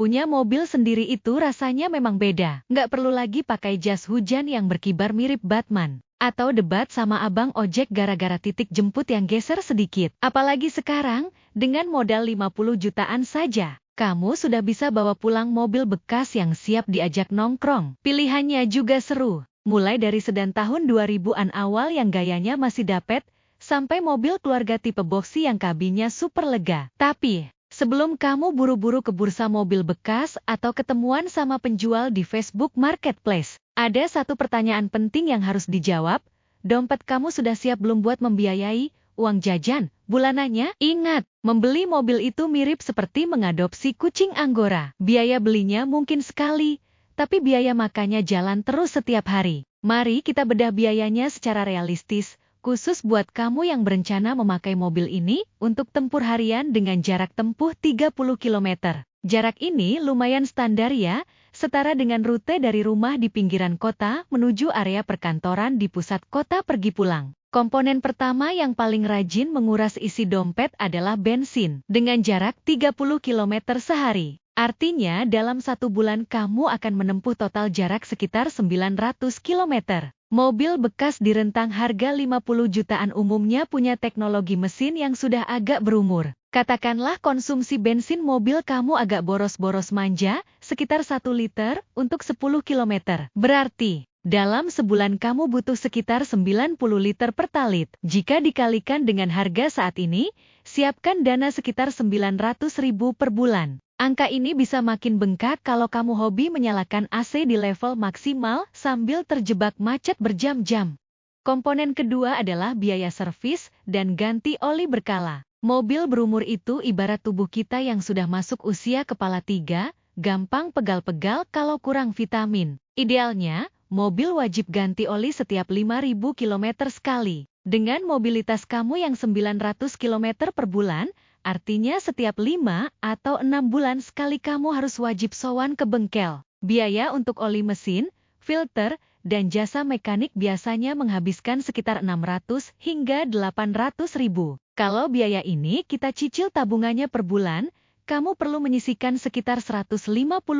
Punya mobil sendiri itu rasanya memang beda. Nggak perlu lagi pakai jas hujan yang berkibar mirip Batman. Atau debat sama abang ojek gara-gara titik jemput yang geser sedikit. Apalagi sekarang, dengan modal 50 jutaan saja, kamu sudah bisa bawa pulang mobil bekas yang siap diajak nongkrong. Pilihannya juga seru. Mulai dari sedan tahun 2000-an awal yang gayanya masih dapet, sampai mobil keluarga tipe boxy yang kabinnya super lega. Tapi, sebelum kamu buru-buru ke bursa mobil bekas atau ketemuan sama penjual di Facebook Marketplace, ada satu pertanyaan penting yang harus dijawab. Dompet kamu sudah siap belum buat membiayai uang jajan bulanannya? Ingat, membeli mobil itu mirip seperti mengadopsi kucing Anggora. Biaya belinya mungkin sekali, tapi biaya makannya jalan terus setiap hari. Mari kita bedah biayanya secara realistis, khusus buat kamu yang berencana memakai mobil ini untuk tempur harian dengan jarak tempuh 30 km. Jarak ini lumayan standar ya, setara dengan rute dari rumah di pinggiran kota menuju area perkantoran di pusat kota pergi pulang. Komponen pertama yang paling rajin menguras isi dompet adalah bensin, dengan jarak 30 km sehari. Artinya dalam 1 bulan kamu akan menempuh total jarak sekitar 900 km. Mobil bekas di rentang harga 50 jutaan umumnya punya teknologi mesin yang sudah agak berumur. Katakanlah konsumsi bensin mobil kamu agak boros-boros manja, sekitar 1 liter untuk 10 km. Berarti, dalam sebulan kamu butuh sekitar 90 liter pertalit. Jika dikalikan dengan harga saat ini, siapkan dana sekitar 900.000 per bulan. Angka ini bisa makin bengkak kalau kamu hobi menyalakan AC di level maksimal sambil terjebak macet berjam-jam. Komponen kedua adalah biaya servis dan ganti oli berkala. Mobil berumur itu ibarat tubuh kita yang sudah masuk usia kepala 3, gampang pegal-pegal kalau kurang vitamin. Idealnya, mobil wajib ganti oli setiap 5.000 km sekali. Dengan mobilitas kamu yang 900 km per bulan, artinya setiap 5 atau 6 bulan sekali kamu harus wajib sowan ke bengkel. Biaya untuk oli mesin, filter, dan jasa mekanik biasanya menghabiskan sekitar 600 hingga 800 ribu. Kalau biaya ini kita cicil tabungannya per bulan, kamu perlu menyisihkan sekitar 150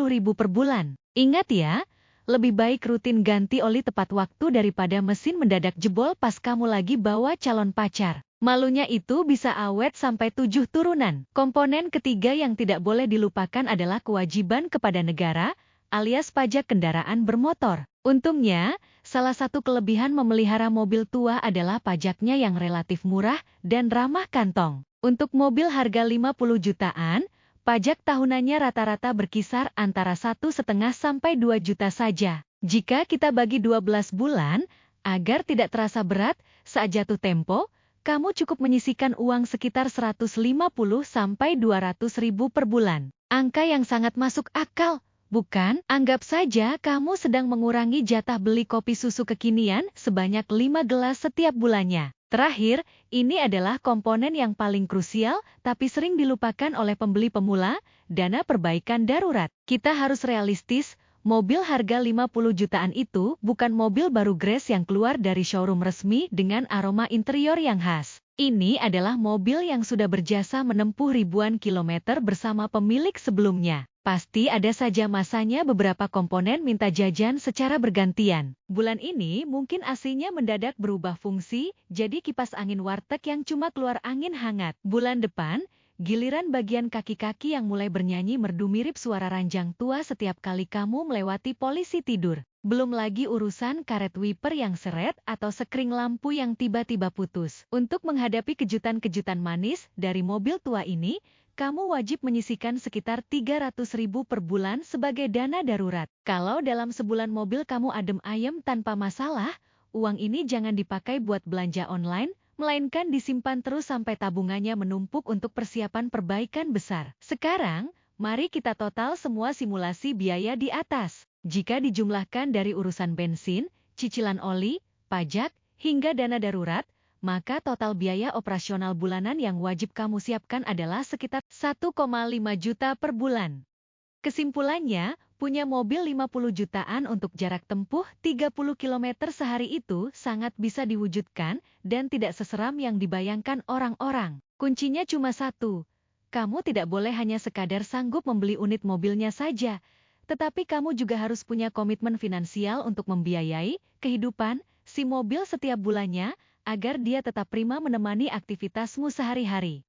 ribu per bulan. Ingat ya, lebih baik rutin ganti oli tepat waktu daripada mesin mendadak jebol pas kamu lagi bawa calon pacar. Malunya itu bisa awet sampai 7 turunan. Komponen ketiga yang tidak boleh dilupakan adalah kewajiban kepada negara, alias pajak kendaraan bermotor. Untungnya, salah satu kelebihan memelihara mobil tua adalah pajaknya yang relatif murah dan ramah kantong. Untuk mobil harga 50 jutaan, pajak tahunannya rata-rata berkisar antara 1,5 sampai 2 juta saja. Jika kita bagi 12 bulan, agar tidak terasa berat, saat jatuh tempo, kamu cukup menyisihkan uang sekitar 150 sampai 200 ribu per bulan. Angka yang sangat masuk akal, bukan? Anggap saja kamu sedang mengurangi jatah beli kopi susu kekinian sebanyak 5 gelas setiap bulannya. Terakhir, ini adalah komponen yang paling krusial tapi sering dilupakan oleh pembeli pemula, dana perbaikan darurat. Kita harus realistis, mobil harga 50 jutaan itu bukan mobil baru Grace yang keluar dari showroom resmi dengan aroma interior yang khas. Ini adalah mobil yang sudah berjasa menempuh ribuan kilometer bersama pemilik sebelumnya. Pasti ada saja masanya beberapa komponen minta jajan secara bergantian. Bulan ini mungkin AC-nya mendadak berubah fungsi, jadi kipas angin warteg yang cuma keluar angin hangat. Bulan depan, giliran bagian kaki-kaki yang mulai bernyanyi merdu mirip suara ranjang tua setiap kali kamu melewati polisi tidur. Belum lagi urusan karet wiper yang seret atau sekring lampu yang tiba-tiba putus. Untuk menghadapi kejutan-kejutan manis dari mobil tua ini, kamu wajib menyisihkan sekitar 300 ribu per bulan sebagai dana darurat. Kalau dalam sebulan mobil kamu adem ayem tanpa masalah, uang ini jangan dipakai buat belanja online, melainkan disimpan terus sampai tabungannya menumpuk untuk persiapan perbaikan besar. Sekarang, mari kita total semua simulasi biaya di atas. Jika dijumlahkan dari urusan bensin, cicilan oli, pajak, hingga dana darurat, maka total biaya operasional bulanan yang wajib kamu siapkan adalah sekitar 1,5 juta per bulan. Kesimpulannya, punya mobil 50 jutaan untuk jarak tempuh 30 km sehari itu sangat bisa diwujudkan dan tidak seseram yang dibayangkan orang-orang. Kuncinya cuma satu, Kamu tidak boleh hanya sekadar sanggup membeli unit mobilnya saja, tetapi kamu juga harus punya komitmen finansial untuk membiayai kehidupan si mobil setiap bulannya, agar dia tetap prima menemani aktivitasmu sehari-hari.